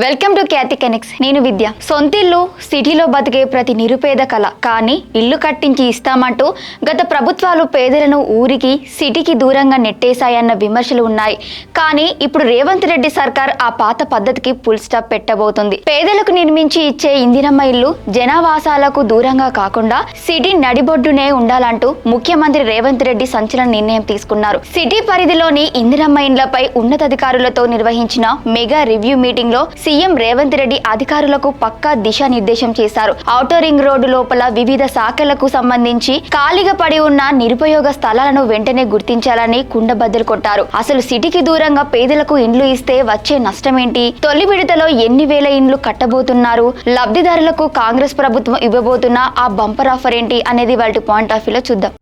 Welcome to Khyati connects. నేను విద్య. సొంతిల్లు సిటీలో బతికే ప్రతి నిరుపేద కల, కానీ ఇల్లు కట్టించి ఇస్తామంటూ గత ప్రభుత్వాలు పేదలను ఊరికి సిటీకి దూరంగా నెట్టేశాయన్న విమర్శలు ఉన్నాయి. కానీ ఇప్పుడు రేవంత్ రెడ్డి సర్కార్ ఆ పాత పద్ధతికి ఫుల్ స్టాప్ పెట్టబోతుంది. పేదలకు నిర్మించి ఇచ్చే ఇందిరమ్మ ఇల్లు జనావాసాలకు దూరంగా కాకుండా సిటీ నడిబొడ్డునే ఉండాలంటూ ముఖ్యమంత్రి రేవంత్ రెడ్డి సంచలన నిర్ణయం తీసుకున్నారు. సిటీ పరిధిలోని ఇందిరమ్మ ఇండ్లపై ఉన్నతాధికారులతో నిర్వహించిన మెగా రివ్యూ మీటింగ్ లో సీఎం రేవంత్ రెడ్డి అధికారులకు పక్కా దిశానిర్దేశం చేశారు. ఔటర్ రింగ్ రోడ్డు లోపల వివిధ శాఖలకు సంబంధించి ఖాళీగా పడి ఉన్న నిరుపయోగ స్థలాలను వెంటనే గుర్తించాలని కుండబద్దలు కొట్టారు. అసలు సిటీకి దూరంగా పేదలకు ఇండ్లు ఇస్తే వచ్చే నష్టమేంటి, తొలి విడతలో ఎన్ని వేల ఇండ్లు కట్టబోతున్నారు, లబ్ధిదారులకు కాంగ్రెస్ ప్రభుత్వం ఇవ్వబోతున్న ఆ బంపర్ ఆఫర్ ఏంటి అనేది వాళ్ళ పాయింట్ ఆఫ్ వ్యూలో చూద్దాం.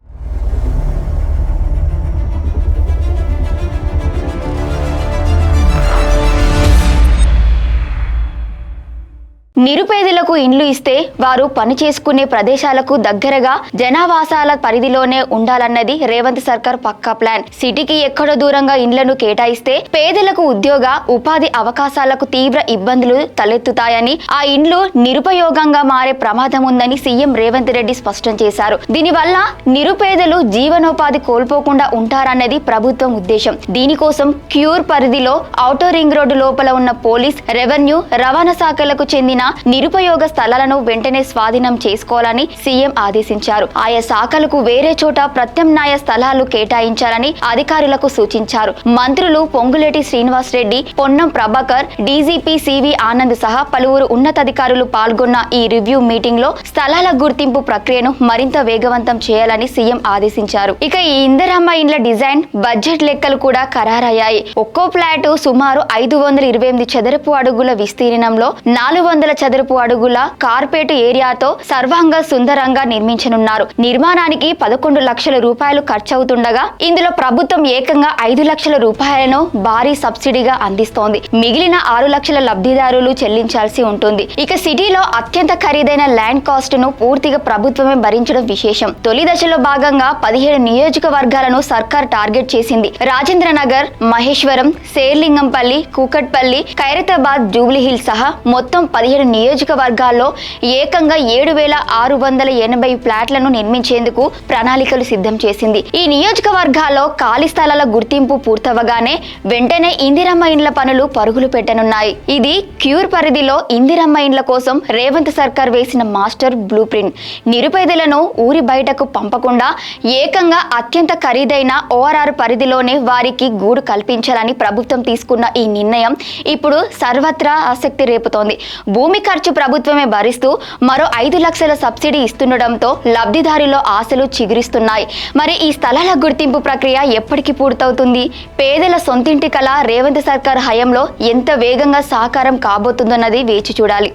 నిరుపేదలకు ఇండ్లు ఇస్తే వారు పని చేసుకునే ప్రదేశాలకు దగ్గరగా జనావాసాల పరిధిలోనే ఉండాలన్నది రేవంత్ సర్కార్ పక్కా ప్లాన్. సిటీకి ఎక్కడో దూరంగా ఇండ్లను కేటాయిస్తే పేదలకు ఉద్యోగ ఉపాధి అవకాశాలకు తీవ్ర ఇబ్బందులు తలెత్తుతాయని, ఆ ఇండ్లు నిరుపయోగంగా మారే ప్రమాదం ఉందని సీఎం రేవంత్ రెడ్డి స్పష్టం చేశారు. దీనివల్ల నిరుపేదలు జీవనోపాధి కోల్పోకుండా ఉంటారన్నది ప్రభుత్వం ఉద్దేశం. దీనికోసం క్యూర్ పరిధిలో ఔటర్ రింగ్ రోడ్డు లోపల ఉన్న పోలీస్, రెవెన్యూ, రవాణా శాఖలకు చెందిన నిరుపయోగ స్థలాలను వెంటనే స్వాధీనం చేసుకోవాలని సీఎం ఆదేశించారు. ఆయా శాఖలకు వేరే చోట ప్రత్యామ్నాయ స్థలాలు కేటాయించాలని అధికారులకు సూచించారు. మంత్రులు పొంగులేటి శ్రీనివాస్ రెడ్డి, పొన్నం ప్రభాకర్, డీజీపీ సివి ఆనంద్ సహా పలువురు ఉన్నతాధికారులు పాల్గొన్న ఈ రివ్యూ మీటింగ్ లో స్థలాల గుర్తింపు ప్రక్రియను మరింత వేగవంతం చేయాలని సీఎం ఆదేశించారు. ఇక ఈ ఇందిరమ్మ ఇండ్ల డిజైన్, బడ్జెట్ లెక్కలు కూడా ఖరారయ్యాయి. ఒక్కో ఫ్లాట్ సుమారు 528 చదరపు అడుగుల విస్తీర్ణంలో 400 చదరపు అడుగుల కార్పొరేట్ ఏరియాతో సర్వాంగ సుందరంగా నిర్మించనున్నారు. నిర్మాణానికి 11 లక్షల రూపాయలు ఖర్చవుతుండగా ఇందులో ప్రభుత్వం ఏకంగా 5 లక్షల రూపాయలను భారీ సబ్సిడీగా అందిస్తోంది. మిగిలిన 6 లక్షల లబ్ధిదారులు చెల్లించాల్సి ఉంటుంది. ఇక సిటీలో అత్యంత ఖరీదైన ల్యాండ్ కాస్ట్ ను పూర్తిగా ప్రభుత్వమే భరించడం విశేషం. తొలి దశలో భాగంగా 17 నియోజకవర్గాలను సర్కార్ టార్గెట్ చేసింది. రాజేంద్ర నగర్, మహేశ్వరం, శేర్లింగంపల్లి, కూకట్పల్లి, ఖైరతాబాద్, జూబ్లీహిల్స్ సహా మొత్తం 17 నియోజకవర్గాల్లో ఏకంగా 7,680 ఫ్లాట్లను నిర్మించేందుకు ప్రణాళికలు సిద్ధం చేసింది. ఈ నియోజకవర్గాల్లో ఖాళీ స్థలాల గుర్తింపు పూర్తవగానే వెంటనే ఇందిరమ్మ ఇండ్ల పనులు పరుగులు పెట్టనున్నాయి. ఇది క్యూర్ పరిధిలో ఇందిరమ్మ ఇండ్ల కోసం రేవంత్ సర్కార్ వేసిన మాస్టర్ బ్లూ ప్రింట్. నిరుపేదలను ఊరి బయటకు పంపకుండా ఏకంగా అత్యంత ఖరీదైన ORR పరిధిలోనే వారికి గూడు కల్పించాలని ప్రభుత్వం తీసుకున్న ఈ నిర్ణయం ఇప్పుడు సర్వత్రా ఆసక్తి రేపుతోంది. భూమి ఖర్చు ప్రభుత్వమే భరిస్తూ మరో 5 లక్షల సబ్సిడీ ఇస్తుండటంతో లబ్ధిదారుల్లో ఆశలు చిగురిస్తున్నాయి. మరి ఈ స్థలాల గుర్తింపు ప్రక్రియ ఎప్పటికి పూర్తవుతుంది? పేదల సొంతింటి కల రేవంత్ సర్కార్ హయాంలో ఎంత వేగంగా సాకారం కాబోతుందన్నది వేచి చూడాలి.